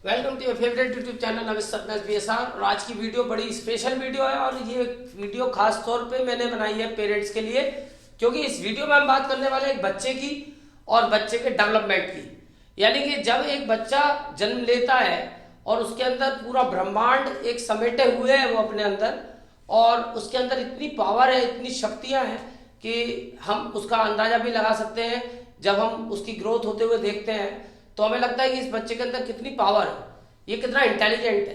Welcome to your favourite YouTube channel Avistar BSR। और आज की वीडियो बड़ी स्पेशल वीडियो है और ये वीडियो खास तौर पे मैंने बनाई है पेरेंट्स के लिए, क्योंकि इस वीडियो में हम बात करने वाले हैं एक बच्चे की और बच्चे के डेवलपमेंट की। यानी कि जब एक बच्चा जन्म लेता है और उसके अंदर पूरा ब्रह्मांड एक समेटे हुए है वो अपने अंदर, और उसके अंदर इतनी पावर है, इतनी शक्तियां हैं कि हम उसका अंदाजा भी लगा सकते हैं। जब हम उसकी ग्रोथ होते हुए देखते हैं तो हमें लगता है कि इस बच्चे के अंदर कितनी पावर है, ये कितना इंटेलिजेंट है।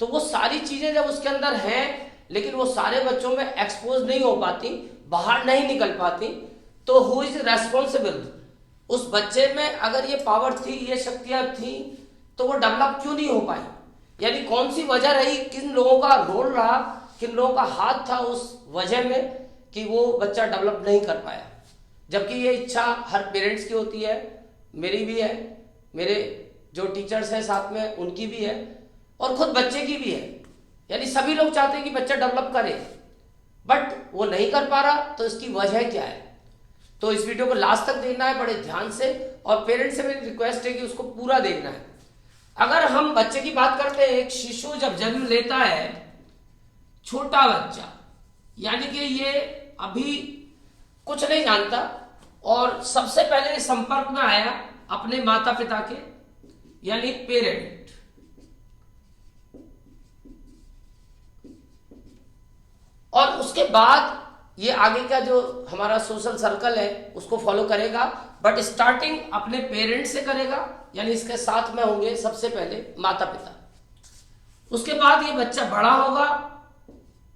तो वो सारी चीजें जब उसके अंदर हैं, लेकिन वो सारे बच्चों में एक्सपोज नहीं हो पाती, बाहर नहीं निकल पाती, तो हु इज रेस्पॉन्सिबल? उस बच्चे में अगर ये पावर थी, ये शक्तियां थी, तो वो डेवलप क्यों नहीं हो पाई? यानी कौन सी वजह रही, किन लोगों का रोल रहा, किन लोगों का हाथ था उस वजह में कि वो बच्चा डेवलप नहीं कर पाया। जबकि ये इच्छा हर पेरेंट्स की होती है, मेरी भी है, मेरे जो टीचर्स हैं साथ में उनकी भी है, और खुद बच्चे की भी है। यानी सभी लोग चाहते हैं कि बच्चा डेवलप करे, बट वो नहीं कर पा रहा। तो इसकी वजह क्या है? तो इस वीडियो को लास्ट तक देखना है बड़े ध्यान से, और पेरेंट्स से मेरी रिक्वेस्ट है कि उसको पूरा देखना है। अगर हम बच्चे की बात करते हैं, एक शिशु जब जन्म लेता है, छोटा बच्चा, यानी कि ये अभी कुछ नहीं जानता, और सबसे पहले संपर्क में आया अपने माता पिता के, यानी पेरेंट। और उसके बाद ये आगे का जो हमारा सोशल सर्कल है उसको फॉलो करेगा, बट स्टार्टिंग अपने पेरेंट से करेगा, यानी इसके साथ में होंगे सबसे पहले माता पिता। उसके बाद ये बच्चा बड़ा होगा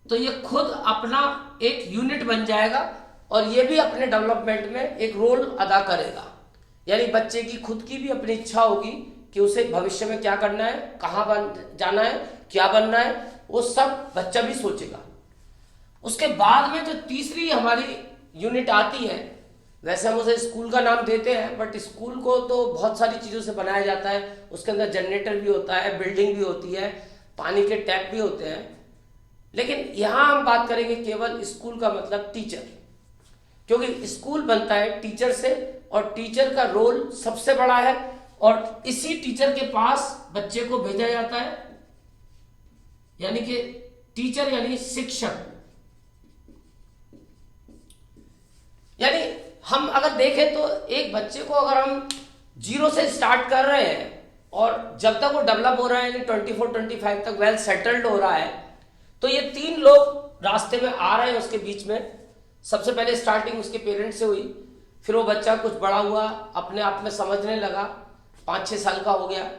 तो ये खुद अपना एक यूनिट बन जाएगा, और ये भी अपने डेवलपमेंट में एक रोल अदा करेगा। यानी बच्चे की खुद की भी अपनी इच्छा होगी कि उसे भविष्य में क्या करना है, कहाँ जाना है, क्या बनना है, वो सब बच्चा भी सोचेगा। उसके बाद में जो तीसरी हमारी यूनिट आती है, वैसे हम उसे स्कूल का नाम देते हैं, बट स्कूल को तो बहुत सारी चीज़ों से बनाया जाता है। उसके अंदर जनरेटर भी होता है, बिल्डिंग भी होती है, पानी के टैप भी होते हैं। लेकिन यहाँ हम बात करेंगे केवल स्कूल का, मतलब टीचर, क्योंकि स्कूल बनता है टीचर से, और टीचर का रोल सबसे बड़ा है, और इसी टीचर के पास बच्चे को भेजा जाता है। यानी कि टीचर यानी शिक्षक। यानी हम अगर देखें तो एक बच्चे को अगर हम जीरो से स्टार्ट कर रहे हैं, और जब तक वो डेवलप हो रहा है, यानी 24-25 तक वेल सेटल्ड हो रहा है, तो ये तीन लोग रास्ते में आ रहे हैं उसके बीच में। सबसे पहले स्टार्टिंग उसके पेरेंट्स से हुई, फिर वो बच्चा कुछ बड़ा हुआ, अपने आप में समझने लगा, 5-6 साल का हो गया।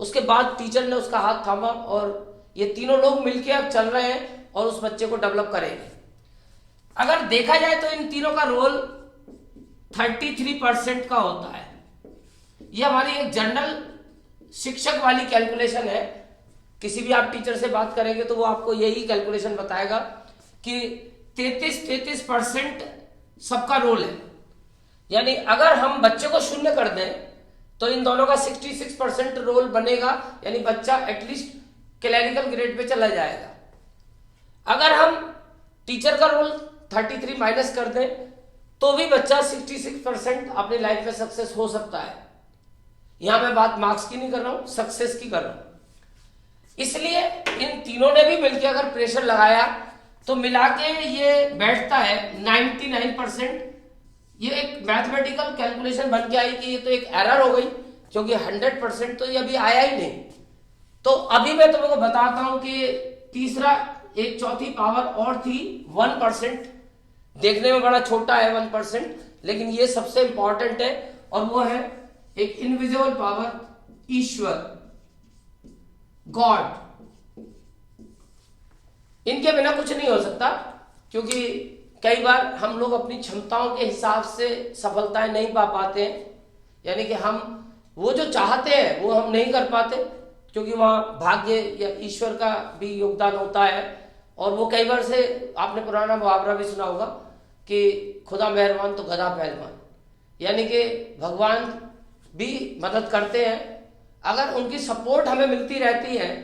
उसके बाद टीचर ने उसका हाथ थामा, और ये तीनों लोग मिलके अब चल रहे हैं और उस बच्चे को डेवलप करेंगे। अगर देखा जाए तो इन तीनों का रोल 33% का होता है। ये हमारी एक जनरल शिक्षक वाली कैलकुलेशन है। किसी भी आप टीचर से बात करेंगे तो वो आपको यही कैलकुलेशन बताएगा कि 33% सबका रोल है। यानी अगर हम बच्चे को शून्य कर दें तो इन दोनों का 66% रोल बनेगा, यानी बच्चा एटलीस्ट क्लैरिकल ग्रेड पे चला जाएगा। अगर हम टीचर का रोल 33 माइनस कर दें तो भी बच्चा 66% अपनी लाइफ में सक्सेस हो सकता है। यहां मैं बात मार्क्स की नहीं कर रहा हूं, सक्सेस की कर रहा हूं। इसलिए इन तीनों ने भी मिलकर अगर प्रेशर लगाया तो मिला के ये बैठता है 99%। ये एक मैथमेटिकल कैलकुलेशन बन के आई कि ये तो एक एरर हो गई, क्योंकि 100% तो ये अभी आया ही नहीं। तो अभी मैं तुमको बताता हूं कि तीसरा एक चौथी पावर और थी 1%। देखने में बड़ा छोटा है 1%, लेकिन ये सबसे इंपॉर्टेंट है, और वो है एक इनविजिबल पावर, ईश्वर, गॉड। इनके बिना कुछ नहीं हो सकता, क्योंकि कई बार हम लोग अपनी क्षमताओं के हिसाब से सफलताएं नहीं पा पाते हैं। यानी कि हम वो जो चाहते हैं वो हम नहीं कर पाते, क्योंकि वहाँ भाग्य या ईश्वर का भी योगदान होता है। और वो कई बार से आपने पुराना मुहावरा भी सुना होगा कि खुदा मेहरबान तो गधा पहलवान। यानी कि भगवान भी मदद करते हैं, अगर उनकी सपोर्ट हमें मिलती रहती है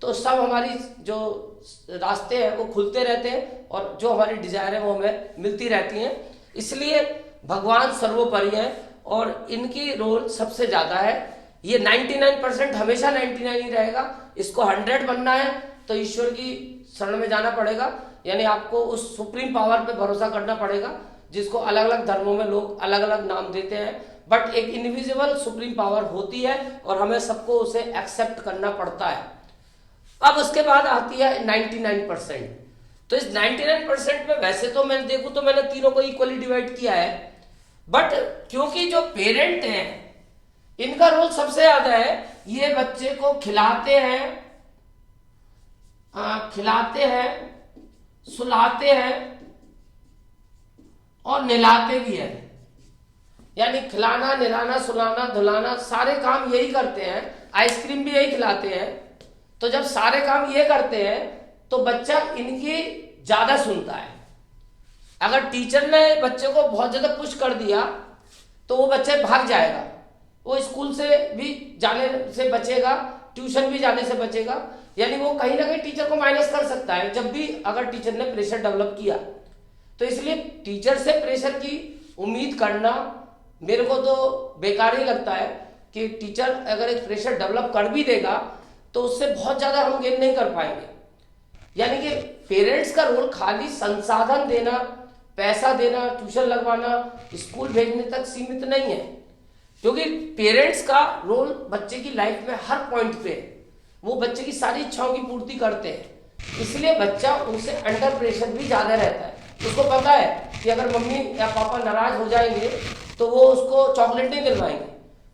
तो सब हमारी जो रास्ते हैं वो खुलते रहते हैं, और जो हमारी डिजायर है वो हमें मिलती रहती हैं। इसलिए भगवान सर्वोपरि है, और इनकी रोल सबसे ज्यादा है। ये 99% हमेशा 99 ही रहेगा। इसको 100 बनना है तो ईश्वर की शरण में जाना पड़ेगा, यानी आपको उस सुप्रीम पावर पे भरोसा करना पड़ेगा, जिसको अलग अलग धर्मों में लोग अलग अलग नाम देते हैं, बट एक इनविजिबल सुप्रीम पावर होती है और हमें सबको उसे एक्सेप्ट करना पड़ता है। अब उसके बाद आती है 99%। तो इस 99% में वैसे तो मैं देखूं तो मैंने तीनों को इक्वली डिवाइड किया है, बट क्योंकि जो पेरेंट हैं इनका रोल सबसे ज्यादा है। ये बच्चे को खिलाते हैं, सुलाते हैं और नहलाते भी हैं, यानी खिलाना, नहलाना, सुलाना, धुलाना सारे काम यही करते हैं। आइसक्रीम भी यही खिलाते हैं। तो जब सारे काम ये करते हैं तो बच्चा इनकी ज्यादा सुनता है। अगर टीचर ने बच्चे को बहुत ज्यादा पुश कर दिया तो वो बच्चे भाग जाएगा, वो स्कूल से भी जाने से बचेगा, ट्यूशन भी जाने से बचेगा, यानी वो कहीं ना कहीं टीचर को माइनस कर सकता है जब भी अगर टीचर ने प्रेशर डेवलप किया। तो इसलिए टीचर से प्रेशर की उम्मीद करना मेरे को तो बेकार ही लगता है कि टीचर अगर एक प्रेशर डेवलप कर भी देगा तो उससे बहुत ज्यादा हम गेन नहीं कर पाएंगे। यानी कि पेरेंट्स का रोल खाली संसाधन देना, पैसा देना, ट्यूशन लगवाना, स्कूल भेजने तक सीमित नहीं है, क्योंकि पेरेंट्स का रोल बच्चे की लाइफ में हर पॉइंट पे वो बच्चे की सारी इच्छाओं की पूर्ति करते हैं। इसलिए बच्चा उनसे अंडर प्रेशर भी ज्यादा रहता है। उसको पता है कि अगर मम्मी या पापा नाराज हो जाएंगे तो वो उसको चॉकलेट नहीं दिलवाएंगे,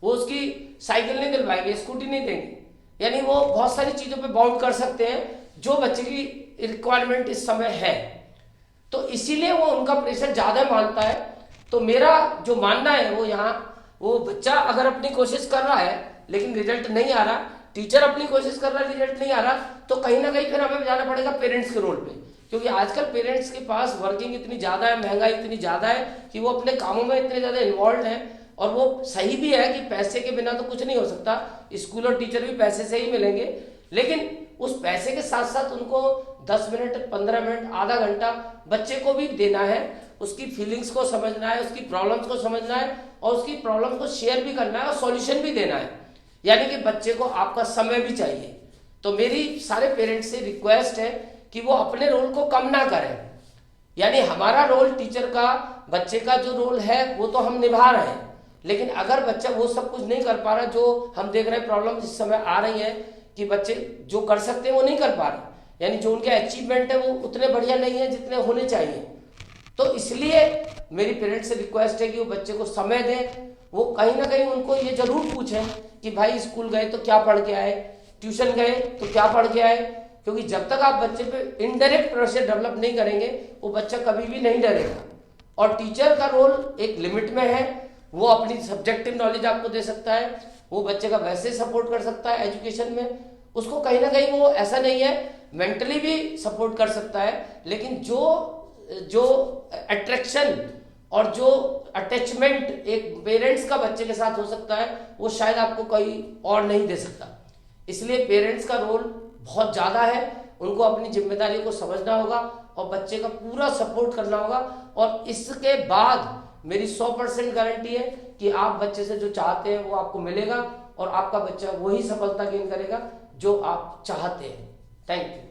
वो उसकी साइकिल नहीं दिलवाएंगे, स्कूटी नहीं देंगे, यानी वो बहुत सारी चीजों पे बाउंड कर सकते हैं जो बच्चे की रिक्वायरमेंट इस समय है। तो इसीलिए वो उनका प्रेशर ज्यादा मानता है। तो मेरा जो मानना है वो यहाँ, वो बच्चा अगर अपनी कोशिश कर रहा है लेकिन रिजल्ट नहीं आ रहा, टीचर अपनी कोशिश कर रहा है रिजल्ट नहीं आ रहा, तो कहीं ना कहीं फिर हमें जाना पड़ेगा पेरेंट्स के रोल पे, क्योंकि आजकल पेरेंट्स के पास वर्किंग इतनी ज्यादा है, महंगाई इतनी ज्यादा है कि वो अपने कामों में इतने ज्यादा इन्वॉल्व हैं। और वो सही भी है कि पैसे के बिना तो कुछ नहीं हो सकता, स्कूल और टीचर भी पैसे से ही मिलेंगे, लेकिन उस पैसे के साथ साथ उनको 10 मिनट, 15 मिनट, आधा घंटा बच्चे को भी देना है, उसकी फीलिंग्स को समझना है, उसकी प्रॉब्लम्स को समझना है और उसकी प्रॉब्लम को शेयर भी करना है और सॉल्यूशन भी देना है। यानी कि बच्चे को आपका समय भी चाहिए। तो मेरी सारे पेरेंट्स से रिक्वेस्ट है कि वो अपने रोल को कम ना करें, यानी हमारा रोल टीचर का, बच्चे का जो रोल है वो तो हम निभा रहे हैं, लेकिन अगर बच्चा वो सब कुछ नहीं कर पा रहा, जो हम देख रहे हैं प्रॉब्लम इस समय आ रही है कि बच्चे जो कर सकते हैं वो नहीं कर पा रहे, यानी जो उनके अचीवमेंट है वो उतने बढ़िया नहीं है जितने होने चाहिए। तो इसलिए मेरी पेरेंट्स से रिक्वेस्ट है कि वो बच्चे को समय दें। वो कहीं ना कहीं उनको ये जरूर पूछें कि भाई स्कूल गए तो क्या पढ़ के आए, ट्यूशन गए तो क्या पढ़ के आए, क्योंकि जब तक आप बच्चे पे इनडायरेक्ट प्रेशर डेवलप नहीं करेंगे वो बच्चा कभी भी नहीं डरेगा। और टीचर का रोल एक लिमिट में है, वो अपनी सब्जेक्टिव नॉलेज आपको दे सकता है, वो बच्चे का वैसे सपोर्ट कर सकता है एजुकेशन में, उसको कहीं ना कहीं वो ऐसा नहीं है, मेंटली भी सपोर्ट कर सकता है, लेकिन जो अट्रैक्शन और जो अटैचमेंट एक पेरेंट्स का बच्चे के साथ हो सकता है वो शायद आपको कोई और नहीं दे सकता। इसलिए पेरेंट्स का रोल बहुत ज्यादा है, उनको अपनी जिम्मेदारी को समझना होगा और बच्चे का पूरा सपोर्ट करना होगा। और इसके बाद मेरी 100% गारंटी है कि आप बच्चे से जो चाहते हैं वो आपको मिलेगा और आपका बच्चा वही सफलता गेन करेगा जो आप चाहते हैं। Thank you.